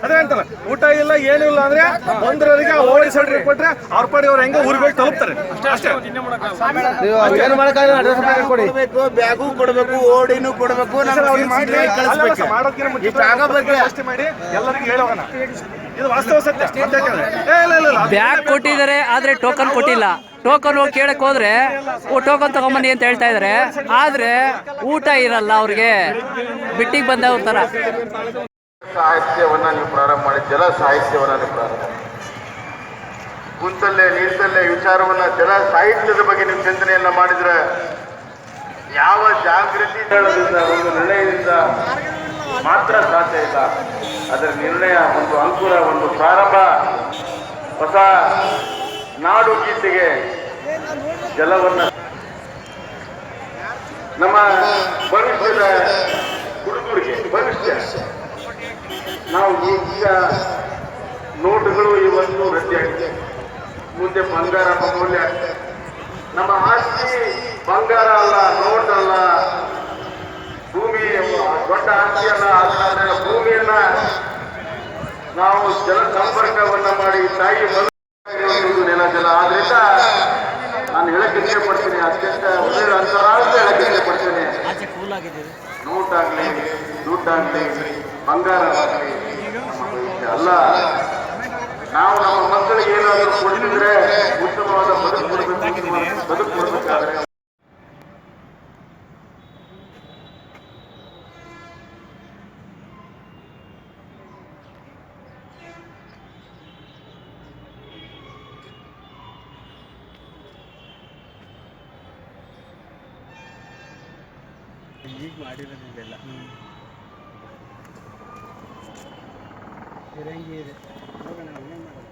ಅದೇ ಅಂತಲ್ಲ, ಊಟ ಇಲ್ಲ ಏನಿಲ್ಲ ಅಂದ್ರೆ ಬಂದ್ರವರಿಗೆ ಓಡಿ ಸೈಡ್ ಕೊಟ್ರೆ ಅವ್ರ ಪಾಡಿ ಅವ್ರು ಹೆಂಗ ಊರಿಗೆ ಹೋಗಿ ತಲುಪ್ತಾರೆ. ಅಷ್ಟೇ ಬ್ಯಾಗು ಕೊಡ್ಬೇಕು, ಓಡಿನೂ ಕೊಡ್ಬೇಕು, ಮಾಡಿ ಎಲ್ಲರಿಗೂ ಹೇಳೋಣ. ಇದು ವಾಸ್ತವ ಸತ್ಯ. ಬ್ಯಾಗ್ ಕೊಟ್ಟಿದ್ದಾರೆ ಆದ್ರೆ ಟೋಕನ್ ಕೊಟ್ಟಿಲ್ಲ. ಟೋಕನ್ ಹೋಗಿ ಕೇಳಕ್ ಹೋದ್ರೆ ಟೋಕನ್ ತಗೊಂಬನ್ನಿ ಅಂತ ಹೇಳ್ತಾ ಇದಾರೆ, ಆದ್ರೆ ಊಟ ಇರಲ್ಲ ಅವ್ರಿಗೆ. ಬಿಟ್ಟಿಗೆ ಬಂದವ್ರ ತರ ಸಾಹಿತ್ಯವನ್ನ ನೀವು ಪ್ರಾರಂಭ ಮಾಡಿ, ಜಲ ಸಾಹಿತ್ಯವನ್ನ ನೀವು ಪ್ರಾರಂಭ ಮಾಡಿ, ಕುಂತಲ್ಲೇ ನಿಂತಲ್ಲೇ ವಿಚಾರವನ್ನ ಜಲ ಸಾಹಿತ್ಯದ ಬಗ್ಗೆ ನೀವು ಚಿಂತನೆಯನ್ನ ಮಾಡಿದ್ರೆ ಯಾವ ಜಾಗೃತಿ ಹೇಳೋದ್ರಿಂದ ಒಂದು ನಿರ್ಣಯದಿಂದ ಮಾತ್ರ ಸಾಧ್ಯ ಇಲ್ಲ. ಅದರ ನಿರ್ಣಯ, ಒಂದು ಅಂಕುರ, ಒಂದು ಪ್ರಾರಂಭ, ಹೊಸ ನಾಡು ಗೀತೆಗೆ ಜಲವನ್ನ ನಮ್ಮ ಭವಿಷ್ಯದ ಹುಡುಗರಿಗೆ ಭವಿಷ್ಯ. ನಾವು ಈಗ ನೋಟುಗಳು ಇವತ್ತು ರದ್ದಿಯಾಗಿದೆ, ಮುಂದೆ ಬಂಗಾರ ಮೌಲ್ಯ. ನಮ್ಮ ಆಸ್ತಿ ಬಂಗಾರ ಅಲ್ಲ, ನೋಟ್ ಅಲ್ಲ, ಭೂಮಿ ದೊಡ್ಡ ಆಸ್ತಿ ಅಲ್ಲ. ಅದನ್ನ ಭೂಮಿಯನ್ನ ನಾವು ಜಲ ಸಂಪರ್ಕವನ್ನ ಮಾಡಿ ತಾಯಿ ನೆಲ ಜಲ. ಆದ್ರಿಂದ ನಾನು ಹೇಳಕ್ಕೆ ಇಚ್ಛೆ ಪಡ್ತೀನಿ, ಅತ್ಯಂತ ಒಳ್ಳೆಯ ಅಂತರಾಳದ ಹೇಳಕ್ಕೆ ಇಚ್ಛೆ ಪಡ್ತೇನೆ. ನೋಟಾಗ್ಲಿ, ದುಡ್ಡಾಗ್ಲಿ, ಬಂಗಾರವಾಗಲಿ ಅಲ್ಲ, ನಾವು ನಮ್ಮ ಮಕ್ಕಳಿಗೆ ಏನಾದರೂ ಕೊಡ್ತಿದ್ರೆ ಉತ್ತಮವಾದ ಬದುಕು ಕೊಡಬೇಕಾದ್ರೆ ಈಗ ಮಾಡಿರೋದಿದೆಲ್ಲ ಇರಂಗಿ ಇದೆ. ಹೋಗೋಣ, ಏನ್ ಮಾಡೋದು?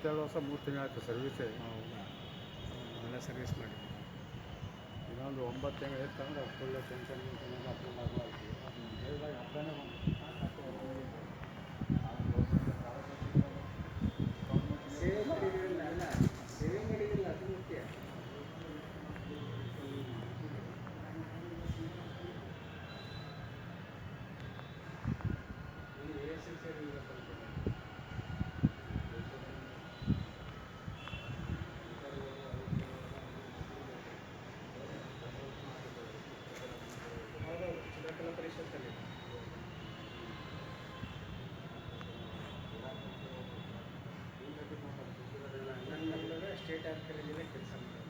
32 ವರ್ಷ 3 ತಿಂಗಳು ಆಯಿತು ಸರ್ವಿಸೇ. ಒಳ್ಳೆ ಸರ್ವಿಸ್ ಮಾಡಿ. ಇನ್ನೊಂದು 9 ತಿಂಗಳು ಇತ್ತಂದ್ರೆ ಫುಲ್ ಟೆನ್ಷನ್ ಅಪ್ಲೈನೇ ಸೇವಿಂಗ್ ಮಾಡಿದಿಲ್ಲ, ಅದು ಮುಖ್ಯ. ಸ್ಟೇಟ್ ಆಫೀಸಲ್ಲಿ ಕೆಲಸ ಮಾಡೋದು.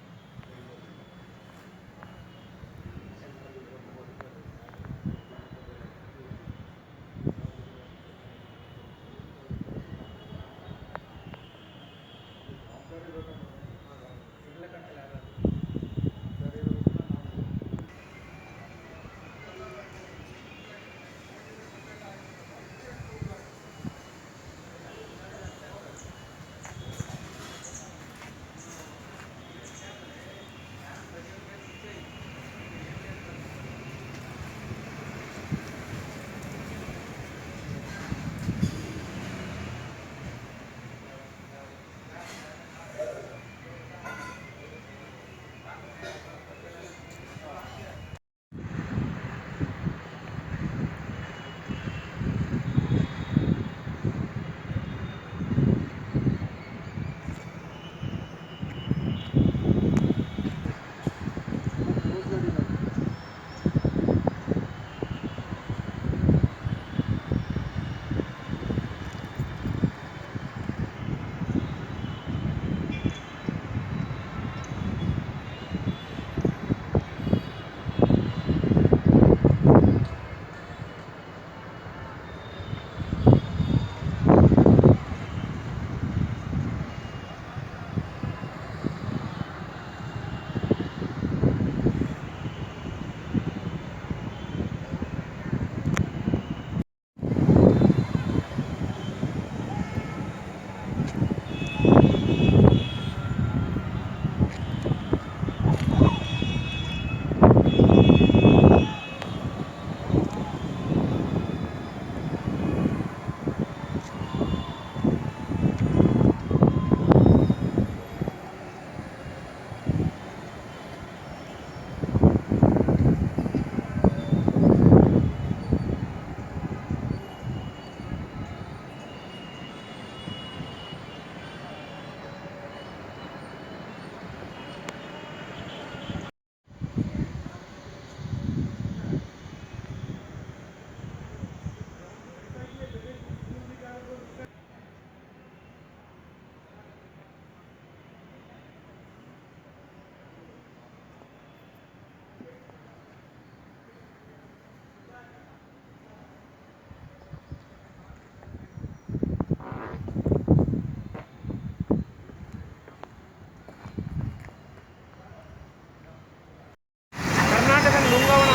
ಕರ್ನಾಟಕ ನುಂಗವಣ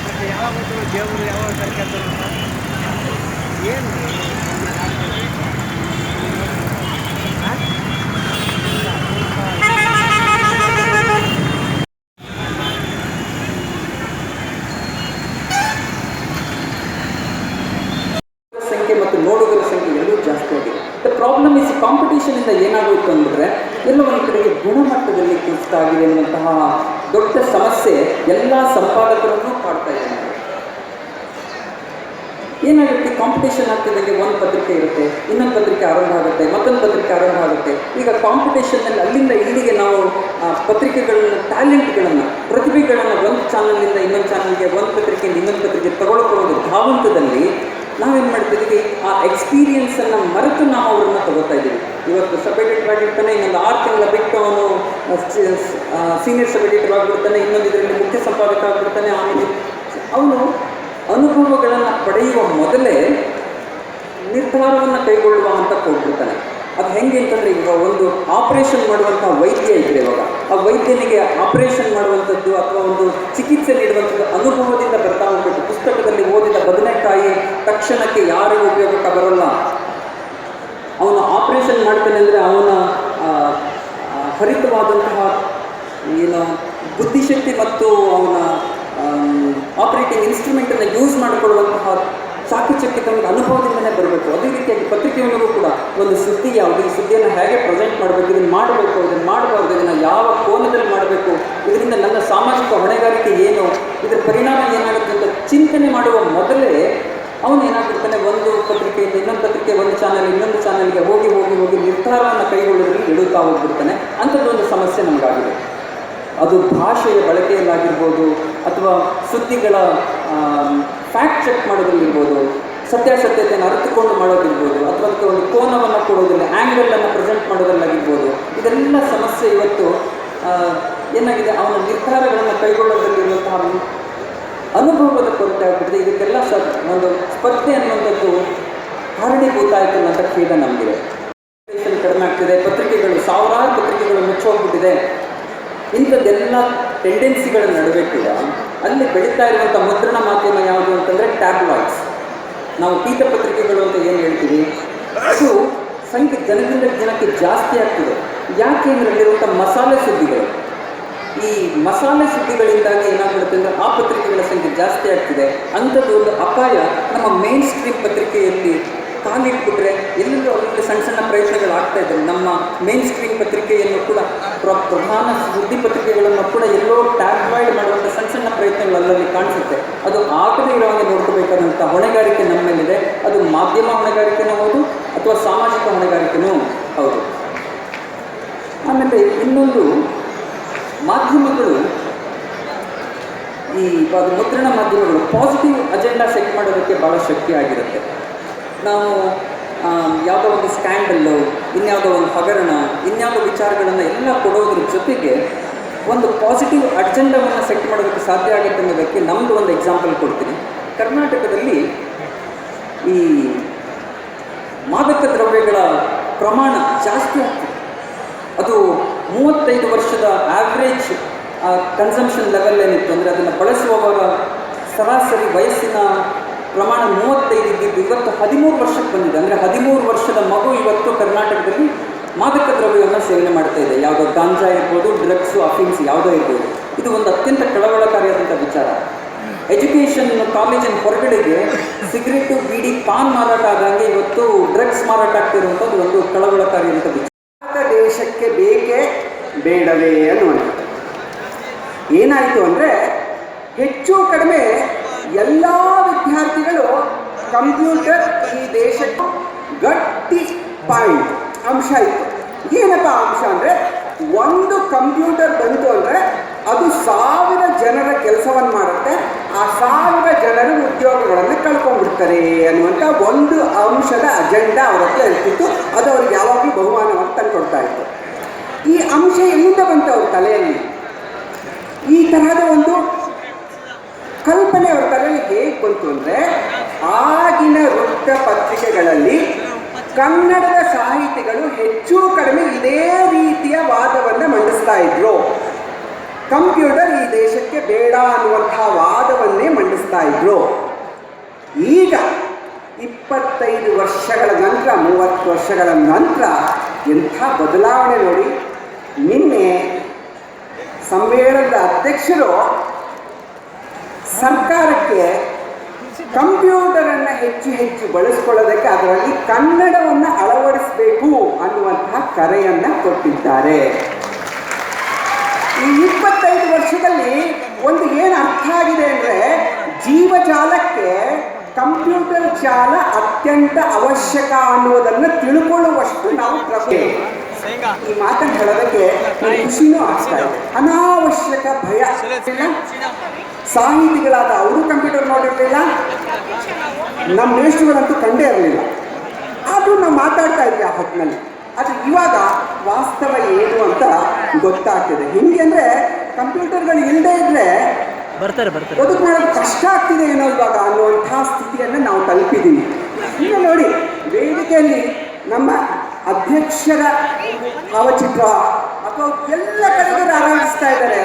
ಮತ್ತು ಯಾವಾಗ ಗೊತ್ತಿರೋ ದೇವರು ಯಾವಾಗ ಕರ್ಕೊಳ್ತಾರೆ ಅಂತ ಏನು ಸಂಖ್ಯೆ ಮತ್ತು ನೋಡುಗರ ಸಂಖ್ಯೆ ಎರಡೂ ಜಾಸ್ತಿ ಆಗಿದೆ. ದ ಪ್ರಾಬ್ಲಮ್ ಇಸ್ ಕಾಂಪಿಟೇಷನ್ ಇಂದ ಏನಾಗೋಯ್ತು ಅಂದರೆ ಎಲ್ಲ ಒಂದು ಕಡೆಗೆ ಗುಣಮಟ್ಟದಲ್ಲಿ ಕುಸಿತ ಆಗಿದೆ ಅನ್ನುವಂತಹ ದೊಡ್ಡ ಸಮಸ್ಯೆ ಎಲ್ಲ ಸಂಪಾದಕರನ್ನು ಕಾಡ್ತಾ ಇದೆ. ಏನಾಗುತ್ತೆ, ಕಾಂಪಿಟೇಷನ್ ಆಗ್ತಿದ್ದಂಗೆ ಒಂದು ಪತ್ರಿಕೆ ಇರುತ್ತೆ, ಇನ್ನೊಂದು ಪತ್ರಿಕೆ ಆರಂಭ ಆಗುತ್ತೆ, ಮತ್ತೊಂದು ಪತ್ರಿಕೆ ಆರಂಭ ಆಗುತ್ತೆ. ಈಗ ಕಾಂಪಿಟೇಷನ್ನಲ್ಲಿ ಅಲ್ಲಿಂದ ಇಲ್ಲಿಗೆ ನಾವು ಪತ್ರಿಕೆಗಳನ್ನ, ಟ್ಯಾಲೆಂಟ್ಗಳನ್ನು, ಪ್ರತಿಭೆಗಳನ್ನು ಒಂದು ಚಾನಲ್ನಿಂದ ಇನ್ನೊಂದು ಚಾನಲ್ಗೆ, ಒಂದು ಪತ್ರಿಕೆಯಿಂದ ಇನ್ನೊಂದು ಪತ್ರಿಕೆ ತಗೊಳ್ಕೊಳ್ಳೋದು ಧಾವಂತದಲ್ಲಿ ನಾವೇನು ಮಾಡ್ತಿದ್ದೀವಿ, ಆ ಎಕ್ಸ್ಪೀರಿಯನ್ಸನ್ನು ಮರೆತು ನಾವು ಅವ್ರನ್ನ ತಗೋತಾ ಇದ್ದೀವಿ. ಇವತ್ತು ಸಬ್ ಎಡಿಟರ್ ಆಗಿರ್ತಾನೆ, ಇನ್ನೊಂದು 6 ತಿಂಗಳ ಬಿಟ್ಟು ಅವನು ಸೀನಿಯರ್ ಸಬ್ ಎಡಿಟರ್ ಆಗಿರ್ತಾನೆ, ಇನ್ನೊಂದು ಇದರಲ್ಲಿ ಮುಖ್ಯ ಸಂಪಾದಕ ಆಗಿರ್ತಾನೆ. ಆಮೇಲೆ ಅವನು ಅನುಭವಗಳನ್ನು ಪಡೆಯುವ ಮೊದಲೇ ನಿರ್ಧಾರವನ್ನು ಕೈಗೊಳ್ಳುವ ಹಂತಕ್ಕೆ ಹೋಗ್ಬಿಡ್ತಾನೆ. ಅದು ಹೆಂಗೆ ಅಂತಂದರೆ, ಈಗ ಒಂದು ಆಪರೇಷನ್ ಮಾಡುವಂಥ ವೈದ್ಯ ಇದ್ದರೆ, ಇವಾಗ ಆ ವೈದ್ಯನಿಗೆ ಆಪರೇಷನ್ ಮಾಡುವಂಥದ್ದು ಅಥವಾ ಒಂದು ಚಿಕಿತ್ಸೆ ನೀಡುವಂಥದ್ದು ಅನುಭವದಿಂದ ಬರ್ತಾ ಹೋಗ್ಬೇಕು. ಪುಸ್ತಕದಲ್ಲಿ ಓದಿದ ಬದನೆಕಾಯಿ ತಕ್ಷಣಕ್ಕೆ ಯಾರಿಗೂ ಉಪಯೋಗಕ್ಕೆ ಬರೋಲ್ಲ. ಅವನು ಆಪರೇಷನ್ ಪ್ರೊಫೆಷನ್ ಮಾಡ್ತಾನೆ ಅಂದರೆ ಅವನ ಹರಿತವಾದಂತಹ ಏನು ಬುದ್ಧಿಶಕ್ತಿ ಮತ್ತು ಅವನ ಆಪರೇಟಿಂಗ್ ಇನ್ಸ್ಟ್ರೂಮೆಂಟನ್ನು ಯೂಸ್ ಮಾಡಿಕೊಳ್ಳುವಂತಹ ಚಾಕಚಕ್ಯ ತಮಗೆ ಅನುಭವದಿಂದಲೇ ಬರಬೇಕು. ಅದೇ ರೀತಿಯಾಗಿ ಪತ್ರಿಕೆಯೊಳಗೂ ಕೂಡ ಒಂದು ಸುದ್ದಿ ಯಾವುದು, ಈ ಸುದ್ದಿಯನ್ನು ಹೇಗೆ ಪ್ರೆಸೆಂಟ್ ಮಾಡಬೇಕು, ಇದನ್ನು ಮಾಡಬೇಕು, ಇದನ್ನು ಮಾಡಬಾರ್ದು, ಇದನ್ನು ಯಾವ ಕೋನದಲ್ಲಿ ಮಾಡಬೇಕು, ಇದರಿಂದ ನನ್ನ ಸಾಮಾಜಿಕ ಹೊಣೆಗಾರಿಕೆ ಏನು, ಇದರ ಪರಿಣಾಮ ಏನಾಗುತ್ತೆ ಅಂತ ಚಿಂತನೆ ಮಾಡುವ ಮೊದಲೇ ಅವನು ಏನಾಗಿರ್ತಾನೆ, ಒಂದು ಪತ್ರಿಕೆಯಿಂದ ಇನ್ನೊಂದು ಪತ್ರಿಕೆ, ಒಂದು ಚಾನಲ್ ಇನ್ನೊಂದು ಚಾನಲ್ಗೆ ಹೋಗಿ ಹೋಗಿ ಹೋಗಿ ನಿರ್ಧಾರವನ್ನು ಕೈಗೊಳ್ಳೋದ್ರಲ್ಲಿ ಎಡುತ್ತಾ ಹೋಗ್ಬಿಡ್ತಾನೆ. ಅಂಥದ್ದೊಂದು ಸಮಸ್ಯೆ ನಮಗಾಗಿದೆ. ಅದು ಭಾಷೆಯ ಬಳಕೆಯಲ್ಲಾಗಿರ್ಬೋದು, ಅಥವಾ ಸುದ್ದಿಗಳ ಫ್ಯಾಕ್ಟ್ ಚೆಕ್ ಮಾಡೋದ್ರಲ್ಲಿರ್ಬೋದು, ಸತ್ಯಾಸತ್ಯತೆಯನ್ನು ಅರಿತುಕೊಂಡು ಮಾಡೋದಿರ್ಬೋದು, ಅಥವಾ ಅದಕ್ಕೆ ಒಂದು ಕೋನವನ್ನು ಕೊಡೋದ್ರಲ್ಲಿ, ಆ್ಯಂಗಲನ್ನು ಪ್ರೆಸೆಂಟ್ ಮಾಡೋದ್ರಲ್ಲಾಗಿರ್ಬೋದು. ಇದೆಲ್ಲ ಸಮಸ್ಯೆ ಇವತ್ತು ಏನಾಗಿದೆ, ಅವನ ನಿರ್ಧಾರಗಳನ್ನು ಕೈಗೊಳ್ಳೋದ್ರಲ್ಲಿರುವಂತಹ ಅನುಭವದ ಕೊರತೆ ಆಗ್ಬಿಟ್ಟಿದೆ. ಇದಕ್ಕೆಲ್ಲ ಒಂದು ಸ್ಪರ್ಧೆ ಅನ್ನುವಂಥದ್ದು ಕಾರಣೀಭೂತ ಆಯಿತು ಅಂತ ಖೇದ ನಮಗಿದೆ. ಕಡಿಮೆ ಆಗ್ತಿದೆ, ಪತ್ರಿಕೆಗಳು ಸಾವಿರಾರು ಪತ್ರಿಕೆಗಳು ಮುಚ್ಚೋಗ್ಬಿಟ್ಟಿದೆ. ಇಂಥದ್ದೆಲ್ಲ ಟೆಂಡೆನ್ಸಿಗಳ ನಡುವೆ ಕೂಡ ಅಲ್ಲಿ ಬೆಳೀತಾ ಇರುವಂಥ ಮುದ್ರಣ ಮಾಧ್ಯಮ ಯಾವುದು ಅಂತಂದರೆ ಟ್ಯಾಬ್ಲಾಯ್ಡ್ಸ್, ನಾವು ಪೀಠಪತ್ರಿಕೆಗಳು ಅಂತ ಏನು ಹೇಳ್ತೀವಿ, ಅದು ಸಂಖ್ಯೆ ಜನದಿಂದ ಜನಕ್ಕೆ ಜಾಸ್ತಿ ಆಗ್ತಿದೆ. ಯಾಕೆ ಇದರಲ್ಲಿರುವಂಥ ಮಸಾಲೆ ಸುದ್ದಿಗಳು, ಈ ಮಸಾಲೆ ಸುದ್ದಿಗಳಿಂದಾಗಿ ಏನಾಗ್ಬಿಡುತ್ತೆ ಅಂದರೆ ಆ ಪತ್ರಿಕೆಗಳ ಸಂಖ್ಯೆ ಜಾಸ್ತಿ ಆಗ್ತಿದೆ. ಅಂಥದ್ದು ಒಂದು ಅಪಾಯ ನಮ್ಮ ಮೇನ್ ಸ್ಟ್ರೀಮ್ ಪತ್ರಿಕೆಯಲ್ಲಿ ಕಾಲಿಟ್ಬಿಟ್ರೆ ಎಲ್ಲೆಲ್ಲೂ ಅಲ್ಲಿ ಸಣ್ಣ ಸಣ್ಣ ಪ್ರಯತ್ನಗಳು ಆಗ್ತಾ ಇದ್ದಾರೆ. ನಮ್ಮ ಮೇನ್ ಸ್ಟ್ರೀಮ್ ಪತ್ರಿಕೆಯನ್ನು ಕೂಡ ಪ್ರಧಾನ ಸುದ್ದಿ ಪತ್ರಿಕೆಗಳನ್ನು ಕೂಡ ಎಲ್ಲೋ ಟ್ಯಾಬ್ಲಾಯ್ಡ್ ಮಾಡುವಂಥ ಸಣ್ಣ ಸಣ್ಣ ಪ್ರಯತ್ನಗಳು ಅಲ್ಲಲ್ಲಿ ಕಾಣಿಸುತ್ತೆ. ಅದು ಆಗದೇ ಇರೋ ಹಾಗೆ ನೋಡ್ಕೋಬೇಕಾದಂಥ ಹೊಣೆಗಾರಿಕೆ ನಮ್ಮ ಮೇಲಿದೆ. ಅದು ಮಾಧ್ಯಮ ಹೊಣೆಗಾರಿಕೆನೂ ಹೌದು, ಅಥವಾ ಸಾಮಾಜಿಕ ಹೊಣೆಗಾರಿಕೆನೂ ಹೌದು. ಆಮೇಲೆ ಇನ್ನೊಂದು, ಮಾಧ್ಯಮಗಳು, ಈ ಮುದ್ರಣ ಮಾಧ್ಯಮಗಳು ಪಾಸಿಟಿವ್ ಅಜೆಂಡಾ ಸೆಟ್ ಮಾಡೋದಕ್ಕೆ ಭಾಳ ಶಕ್ತಿಯಾಗಿರುತ್ತೆ. ನಾವು ಯಾವುದೋ ಒಂದು ಸ್ಕ್ಯಾಂಡಲ್ಲು, ಇನ್ಯಾವುದೋ ಒಂದು ಹಗರಣ, ಇನ್ಯಾವುದೋ ವಿಚಾರಗಳನ್ನು ಎಲ್ಲ ಕೊಡೋದ್ರ ಜೊತೆಗೆ ಒಂದು ಪಾಸಿಟಿವ್ ಅಜೆಂಡಾವನ್ನು ಸೆಟ್ ಮಾಡೋದಕ್ಕೆ ಸಾಧ್ಯ ಆಗುತ್ತೆ ಅನ್ನೋದಕ್ಕೆ ನಮ್ಮದು ಒಂದು ಎಕ್ಸಾಂಪಲ್ ಕೊಡ್ತೀನಿ. ಕರ್ನಾಟಕದಲ್ಲಿ ಈ ಮಾದಕ ದ್ರವ್ಯಗಳ ಪ್ರಮಾಣ ಜಾಸ್ತಿ ಆಗ್ತದೆ. ಅದು 35 ವರ್ಷದ ಆವ್ರೇಜ್ ಕನ್ಸಂಪ್ಷನ್ ಲೆವೆಲ್ ಏನಿತ್ತು ಅಂದರೆ ಅದನ್ನು ಬಳಸುವವರ ಸರಾಸರಿ ವಯಸ್ಸಿನ ಪ್ರಮಾಣ 35 ಇದ್ದಿದ್ದು ಇವತ್ತು 13 ವರ್ಷಕ್ಕೆ ಬಂದಿದೆ. ಅಂದರೆ 13 ವರ್ಷದ ಮಗು ಇವತ್ತು ಕರ್ನಾಟಕದಲ್ಲಿ ಮಾದಕ ದ್ರವ್ಯವನ್ನು ಸೇವನೆ ಮಾಡ್ತಾ ಇದೆ. ಯಾವುದೋ ಗಾಂಜಾ ಇರ್ಬೋದು, ಡ್ರಗ್ಸು, ಅಫೀನ್ಸ್ ಯಾವುದೋ ಇರ್ಬೋದು. ಇದು ಒಂದು ಅತ್ಯಂತ ಕಳವಳಕಾರಿಯಾದಂಥ ವಿಚಾರ. ಎಜುಕೇಷನ್ ಕಾಲೇಜಿನ ಹೊರಗಡೆಗೆ ಸಿಗರೇಟು, ಬೀಡಿ, ಪಾನ್ ಮಾರಾಟ ಆದಂಗೆ ಇವತ್ತು ಡ್ರಗ್ಸ್ ಮಾರಾಟ ಆಗ್ತಿರುವಂಥದ್ದು ಒಂದು ಕಳವಳಕಾರಿಯಾದಂಥ ವಿಚಾರ. ಭಾರತ ದೇಶಕ್ಕೆ ಬೇಕೇ ಬೇಡವೇ ಅನ್ನುವಂಥದ್ದು ಏನಾಯಿತು ಅಂದರೆ, ಹೆಚ್ಚು ಕಡಿಮೆ ಎಲ್ಲ ವಿದ್ಯಾರ್ಥಿಗಳು ಕಂಪ್ಯೂಟರ್ ಈ ದೇಶಕ್ಕೆ ಗಟ್ಟಿ ಪಾಯಿಂಟ್ ಅಂಶ ಇತ್ತು. ಏನಪ್ಪ ಅಂಶ ಅಂದರೆ, ಒಂದು ಕಂಪ್ಯೂಟರ್ ಬಂತು ಅಂದರೆ ಅದು 1000 ಜನರ ಕೆಲಸವನ್ನು ಮಾಡುತ್ತೆ, ಆ 1000 ಜನರು ಉದ್ಯೋಗಗಳನ್ನು ಕಳ್ಕೊಂಡ್ಬಿಡ್ತಾರೆ ಅನ್ನುವಂಥ ಒಂದು ಅಂಶದ ಅಜೆಂಡಾ ಅವರ ಹತ್ರ ಇರ್ತಿತ್ತು. ಅದು ಅವ್ರಿಗೆ ಯಾವಾಗಲೂ ಬಹುಮಾನವನ್ನು ತಂದುಕೊಡ್ತಾ ಇತ್ತು. ಈ ಅಂಶ ಎಲ್ಲಿಂದ ಬಂತು ಅವ್ರ ತಲೆಯಲ್ಲಿ? ಈ ತರಹದ ಒಂದು ಕಲ್ಪನೆ ಅವರ ತಲೆಯಲ್ಲಿ ಹೇಗೆ ಬಂತು ಅಂದರೆ, ಆಗಿನ ವೃತ್ತಪತ್ರಿಕೆಗಳಲ್ಲಿ ಕನ್ನಡದ ಸಾಹಿತಿಗಳು ಹೆಚ್ಚು ಕಡಿಮೆ ಇದೇ ರೀತಿಯ ವಾದವನ್ನು ಮಂಡಿಸ್ತಾ ಇದ್ರು. ಕಂಪ್ಯೂಟರ್ ಈ ದೇಶಕ್ಕೆ ಬೇಡ ಅನ್ನುವಂಥ ವಾದವನ್ನೇ ಮಂಡಿಸ್ತಾ ಇದ್ರು. ಈಗ 25 ವರ್ಷಗಳ ನಂತರ, 30 ವರ್ಷಗಳ ನಂತರ ಎಂಥ ಬದಲಾವಣೆ ನೋಡಿ. ನಿನ್ನೆ ಸಮ್ಮೇಳನದ ಅಧ್ಯಕ್ಷರು ಸರ್ಕಾರಕ್ಕೆ ಕಂಪ್ಯೂಟರನ್ನು ಹೆಚ್ಚು ಹೆಚ್ಚು ಬಳಸ್ಕೊಳ್ಳೋದಕ್ಕೆ ಅದರಲ್ಲಿ ಕನ್ನಡವನ್ನು ಅಳವಡಿಸಬೇಕು ಅನ್ನುವಂತಹ ಕರೆಯನ್ನು ಕೊಟ್ಟಿದ್ದಾರೆ. ಈ 25 ವರ್ಷದಲ್ಲಿ ಒಂದು ಏನು ಅರ್ಥ ಆಗಿದೆ ಅಂದರೆ, ಜೀವಜಾಲಕ್ಕೆ ಕಂಪ್ಯೂಟರ್ ಜಾಲ ಅತ್ಯಂತ ಅವಶ್ಯಕ ಅನ್ನುವುದನ್ನು ತಿಳ್ಕೊಳ್ಳುವಷ್ಟು ನಾವು ಈ ಮಾತನ್ನು ಹೇಳೋದಕ್ಕೆ ಖುಷಿನೂ ಆಗ್ತಾ ಇದೆ. ಅನಾವಶ್ಯಕ ಭಯ. ಸಾಹಿತಿಗಳಾದ ಅವರು ಕಂಪ್ಯೂಟರ್ ನೋಡಿರಲಿಲ್ಲ, ನಮ್ಮ ದೇಶಗಳಂತೂ ಕಂಡೇ ಇರಲಿಲ್ಲ. ಆದರೂ ನಾವು ಮಾತಾಡ್ತಾ ಇದ್ವಿ ಆ ಹೊತ್ತಿನಲ್ಲಿ. ಅದು ಇವಾಗ ವಾಸ್ತವ ಏನು ಅಂತ ಗೊತ್ತಾಗ್ತಿದೆ. ಹೆಂಗೆ ಅಂದರೆ, ಕಂಪ್ಯೂಟರ್ಗಳು ಇಲ್ಲದೆ ಇದ್ದರೆ ಬದುಕು ಮಾಡೋದು ಕಷ್ಟ ಆಗ್ತಿದೆ ಏನೋ ಇವಾಗ ಅನ್ನುವಂಥ ಸ್ಥಿತಿಯನ್ನು ನಾವು ತಲುಪಿದ್ದೀವಿ. ಈಗ ನೋಡಿ, ವೇದಿಕೆಯಲ್ಲಿ ನಮ್ಮ ಅಧ್ಯಕ್ಷರ ಭಾವಚಿತ್ರ ಅಥವಾ ಎಲ್ಲ ಕಡೆಗೂ ಆರಾಧಿಸ್ತಾ ಇದ್ದಾರೆ.